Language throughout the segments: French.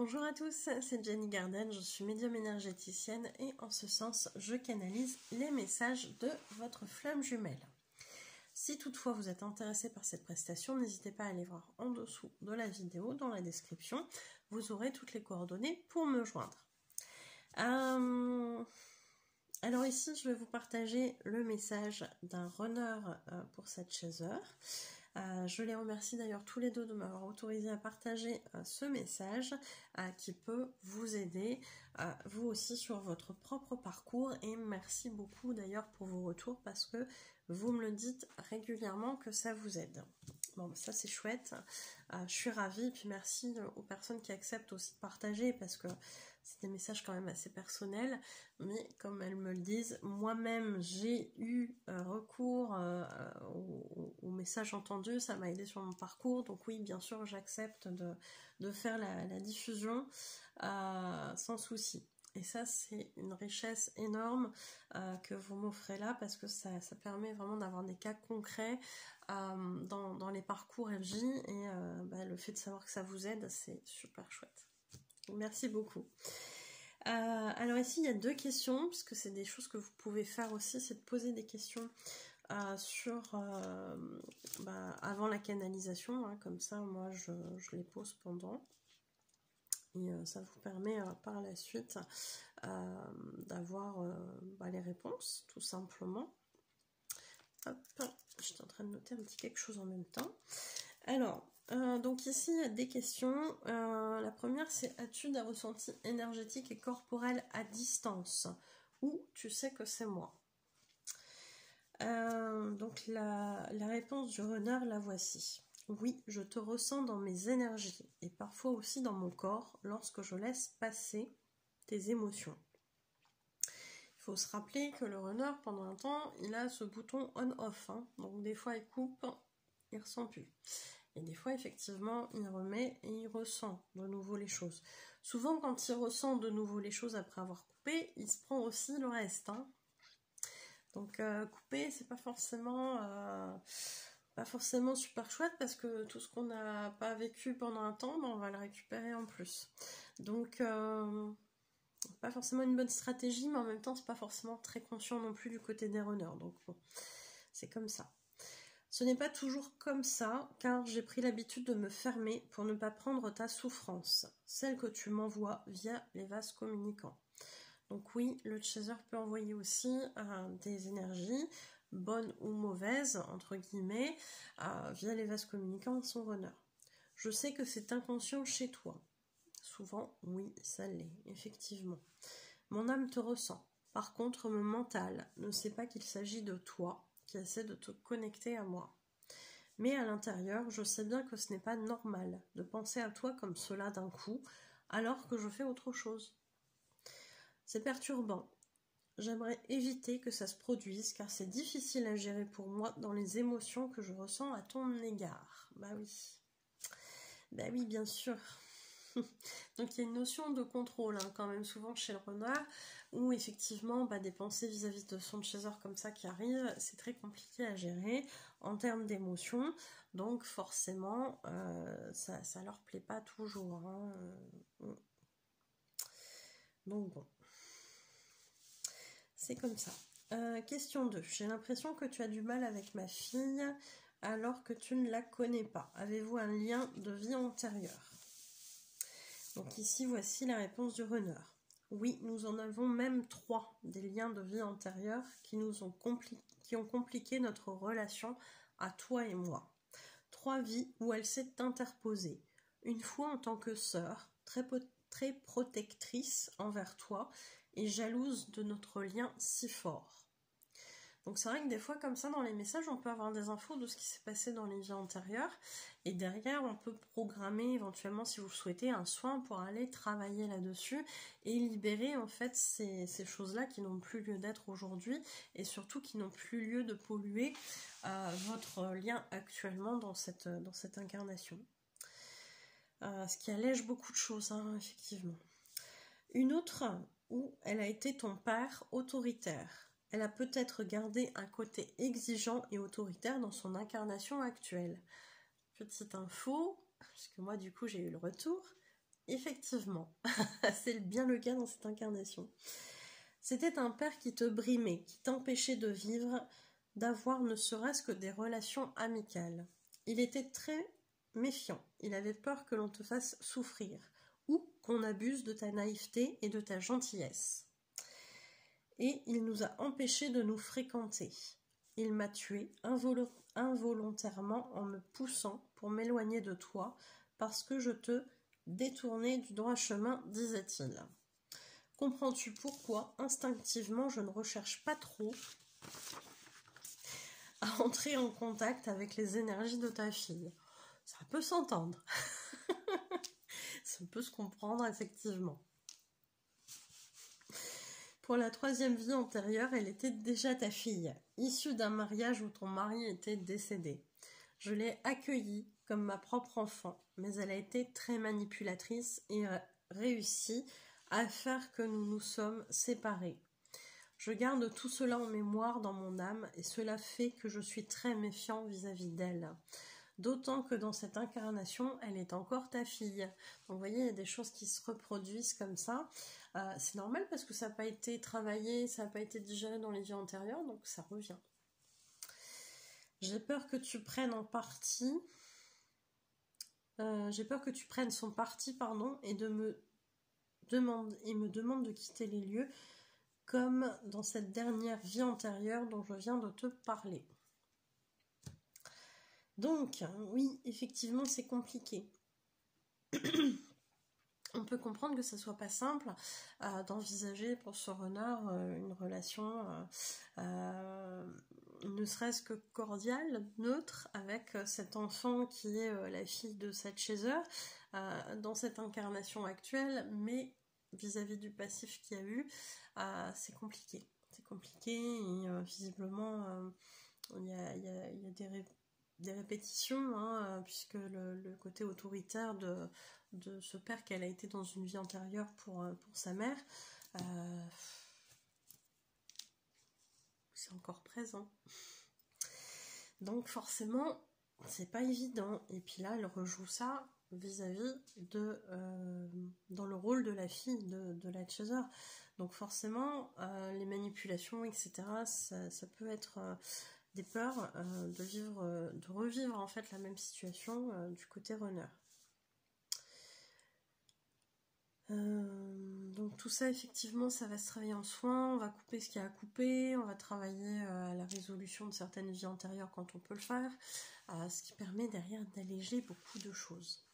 Bonjour à tous, c'est Jenny Garden, je suis médium énergéticienne et en ce sens, je canalise les messages de votre flamme jumelle. Si toutefois vous êtes intéressé par cette prestation, n'hésitez pas à aller voir en dessous de la vidéo, dans la description, vous aurez toutes les coordonnées pour me joindre. Alors ici, je vais vous partager le message d'un runner pour cette chaser. Je les remercie d'ailleurs tous les deux de m'avoir autorisé à partager ce message qui peut vous aider, vous aussi, sur votre propre parcours. Et merci beaucoup d'ailleurs pour vos retours parce que vous me le dites régulièrement que ça vous aide. Bon, ça c'est chouette, je suis ravie, et puis merci aux personnes qui acceptent aussi de partager parce que c'est des messages quand même assez personnels, mais comme elles me le disent, moi-même j'ai eu recours au message entendu, ça m'a aidé sur mon parcours, donc oui, bien sûr, j'accepte de faire la diffusion sans souci. Et ça, c'est une richesse énorme que vous m'offrez là, parce que ça permet vraiment d'avoir des cas concrets dans les parcours FJ, et le fait de savoir que ça vous aide, c'est super chouette. Merci beaucoup. Alors ici, il y a deux questions, parce que c'est des choses que vous pouvez faire aussi, c'est de poser des questions avant la canalisation, hein, comme ça, moi, je les pose pendant. Et ça vous permet par la suite d'avoir les réponses, tout simplement. Hop, j'étais en train de noter un petit quelque chose en même temps. Alors, donc ici, il y a des questions. La première, c'est: as-tu des ressentis énergétiques et corporels à distance? Ou tu sais que c'est moi? Donc la réponse du runner, la voici. Oui, je te ressens dans mes énergies et parfois aussi dans mon corps lorsque je laisse passer tes émotions. Il faut se rappeler que le runner, pendant un temps, il a ce bouton on-off, hein. Donc des fois il coupe, il ressent plus. Et des fois, effectivement, il remet et il ressent de nouveau les choses. Souvent, quand il ressent de nouveau les choses après avoir coupé, il se prend aussi le reste, hein. Donc couper, c'est pas forcément super chouette, parce que tout ce qu'on n'a pas vécu pendant un temps, on va le récupérer en plus. Donc pas forcément une bonne stratégie, mais en même temps c'est pas forcément très conscient non plus du côté des runners. Donc bon, c'est comme ça. Ce n'est pas toujours comme ça, car j'ai pris l'habitude de me fermer pour ne pas prendre ta souffrance, celle que tu m'envoies via les vases communicants. Donc oui, le chaser peut envoyer aussi des énergies, bonnes ou mauvaises, entre guillemets, via les vases communicants de son runner. Je sais que c'est inconscient chez toi. Souvent, oui, ça l'est, effectivement. Mon âme te ressent. Par contre, mon mental ne sait pas qu'il s'agit de toi, qui essaie de te connecter à moi. Mais à l'intérieur, je sais bien que ce n'est pas normal de penser à toi comme cela d'un coup, alors que je fais autre chose. C'est perturbant. J'aimerais éviter que ça se produise, car c'est difficile à gérer pour moi dans les émotions que je ressens à ton égard. Bah oui, bien sûr. Donc il y a une notion de contrôle, hein, quand même, souvent chez le runner, où effectivement des pensées vis-à-vis de son chaser comme ça qui arrivent, c'est très compliqué à gérer en termes d'émotions. Donc forcément, ça leur plaît pas toujours, hein. Donc bon, c'est comme ça. Question 2. J'ai l'impression que tu as du mal avec ma fille alors que tu ne la connais pas. Avez-vous un lien de vie antérieure? Donc ici, voici la réponse du runner. Oui, nous en avons même 3, des liens de vie antérieure qui ont compliqué notre relation à toi et moi. 3 vies où elle s'est interposée. Une fois en tant que sœur, très protectrice envers toi et jalouse de notre lien si fort. Donc c'est vrai que des fois, comme ça, dans les messages, on peut avoir des infos de ce qui s'est passé dans les vies antérieures, et derrière, on peut programmer éventuellement, si vous le souhaitez, un soin pour aller travailler là-dessus et libérer en fait ces choses-là qui n'ont plus lieu d'être aujourd'hui, et surtout qui n'ont plus lieu de polluer votre lien actuellement dans cette incarnation. Ce qui allège beaucoup de choses, hein, effectivement. Une autre où elle a été ton père autoritaire. Elle a peut-être gardé un côté exigeant et autoritaire dans son incarnation actuelle. Petite info, puisque moi du coup j'ai eu le retour. effectivement, c'est bien le cas dans cette incarnation. C'était un père qui te brimait, qui t'empêchait de vivre, d'avoir ne serait-ce que des relations amicales. Il était très méfiant, il avait peur que l'on te fasse souffrir, ou qu'on abuse de ta naïveté et de ta gentillesse. Et il nous a empêchés de nous fréquenter. Il m'a tué involontairement en me poussant pour m'éloigner de toi, parce que je te détournais du droit chemin, disait-il. Comprends-tu pourquoi, instinctivement, je ne recherche pas trop à entrer en contact avec les énergies de ta fille? Ça peut s'entendre. Ça peut se comprendre, effectivement. Pour la 3e vie antérieure, elle était déjà ta fille, issue d'un mariage où ton mari était décédé. Je l'ai accueillie comme ma propre enfant, mais elle a été très manipulatrice et a réussi à faire que nous nous sommes séparés. Je garde tout cela en mémoire dans mon âme et cela fait que je suis très méfiant vis-à-vis d'elle. D'autant que dans cette incarnation, elle est encore ta fille. Donc vous voyez, il y a des choses qui se reproduisent comme ça. C'est normal parce que ça n'a pas été travaillé, ça n'a pas été digéré dans les vies antérieures, donc ça revient. J'ai peur que tu prennes en partie... j'ai peur que tu prennes son parti, et me demande de quitter les lieux, comme dans cette dernière vie antérieure dont je viens de te parler. Donc, oui, effectivement, c'est compliqué. On peut comprendre que ça soit pas simple d'envisager pour ce renard une relation ne serait-ce que cordiale, neutre, avec cet enfant qui est la fille de Seth Chaser dans cette incarnation actuelle, mais vis-à-vis du passif qu'il y a eu, c'est compliqué. C'est compliqué et visiblement il y a des répétitions, puisque le côté autoritaire de ce père qu'elle a été dans une vie antérieure pour sa mère, c'est encore présent. Donc forcément, c'est pas évident. Et puis là, elle rejoue ça vis-à-vis de dans le rôle de la fille de la Chaser. Donc forcément, les manipulations, etc., ça peut être des peurs de revivre en fait la même situation du côté runner. Donc tout ça, effectivement, ça va se travailler en soin, on va couper ce qu'il y a à couper, on va travailler à la résolution de certaines vies antérieures quand on peut le faire, ce qui permet derrière d'alléger beaucoup de choses.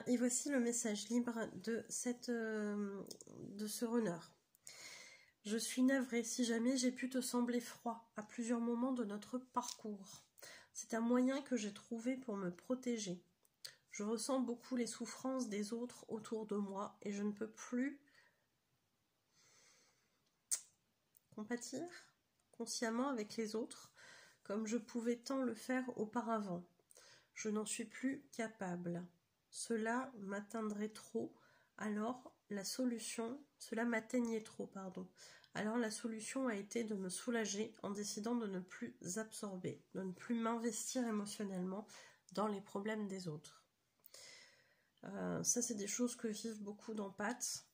Et voici le message libre de ce runner. Je suis navrée si jamais j'ai pu te sembler froid à plusieurs moments de notre parcours. C'est un moyen que j'ai trouvé pour me protéger. Je ressens beaucoup les souffrances des autres autour de moi et je ne peux plus compatir consciemment avec les autres comme je pouvais tant le faire auparavant. Je n'en suis plus capable. Cela m'atteindrait trop, alors cela m'atteignait trop, Alors la solution a été de me soulager en décidant de ne plus absorber, de ne plus m'investir émotionnellement dans les problèmes des autres. Ça, c'est des choses que vivent beaucoup d'empathes,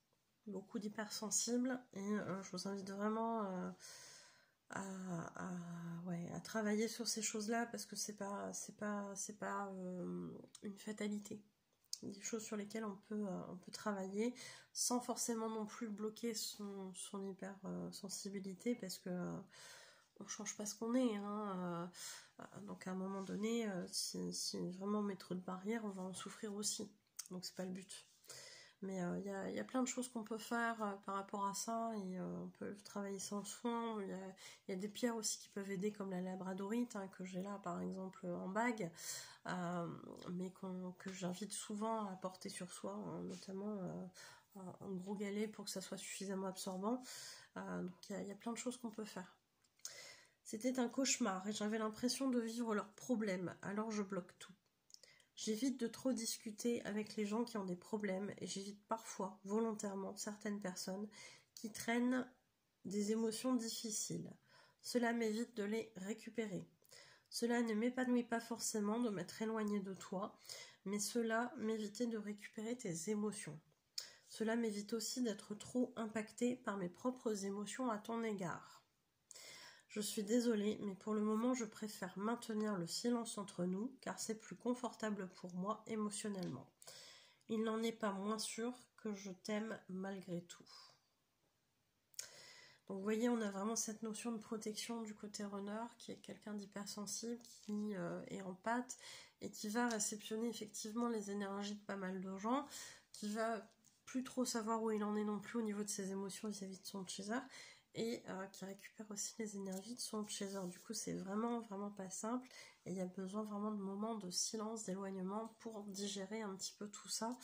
beaucoup d'hypersensibles, et je vous invite vraiment à travailler sur ces choses-là parce que c'est pas une fatalité. Des choses sur lesquelles on peut travailler sans forcément non plus bloquer son hypersensibilité parce que on change pas ce qu'on est. Donc à un moment donné, si vraiment on met trop de barrières, on va en souffrir aussi. Donc c'est pas le but. Mais il y a plein de choses qu'on peut faire par rapport à ça et on peut travailler sans soin. Il y a des pierres aussi qui peuvent aider comme la labradorite que j'ai là par exemple en bague, mais que j'invite souvent à porter sur soi, notamment un gros galet pour que ça soit suffisamment absorbant. Donc il y a plein de choses qu'on peut faire. C'était un cauchemar et j'avais l'impression de vivre leurs problèmes, alors je bloque tout. J'évite de trop discuter avec les gens qui ont des problèmes et j'évite parfois, volontairement, certaines personnes qui traînent des émotions difficiles. Cela m'évite de les récupérer. Cela ne m'épanouit pas forcément de m'être éloignée de toi, mais cela m'évitait de récupérer tes émotions. Cela m'évite aussi d'être trop impactée par mes propres émotions à ton égard. Je suis désolée, mais pour le moment, je préfère maintenir le silence entre nous, car c'est plus confortable pour moi émotionnellement. Il n'en est pas moins sûr que je t'aime malgré tout. Donc vous voyez, on a vraiment cette notion de protection du côté runner, qui est quelqu'un d'hypersensible, qui est empathe, et qui va réceptionner effectivement les énergies de pas mal de gens, qui va plus trop savoir où il en est non plus au niveau de ses émotions vis-à-vis de son chaser, et qui récupère aussi les énergies de son chaser. Du coup, c'est vraiment pas simple, et il y a besoin vraiment de moments de silence, d'éloignement pour digérer un petit peu tout ça.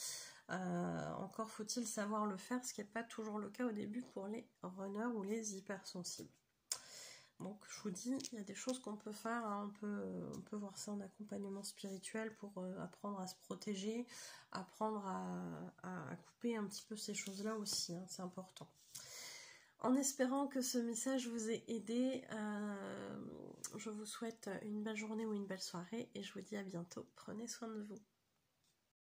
Encore faut-il savoir le faire, ce qui n'est pas toujours le cas au début pour les runners ou les hypersensibles. Donc je vous dis, il y a des choses qu'on peut faire, hein. On peut voir ça en accompagnement spirituel pour apprendre à se protéger, apprendre à couper un petit peu ces choses-là aussi, hein, c'est important. En espérant que ce message vous ait aidé, je vous souhaite une belle journée ou une belle soirée et je vous dis à bientôt. Prenez soin de vous.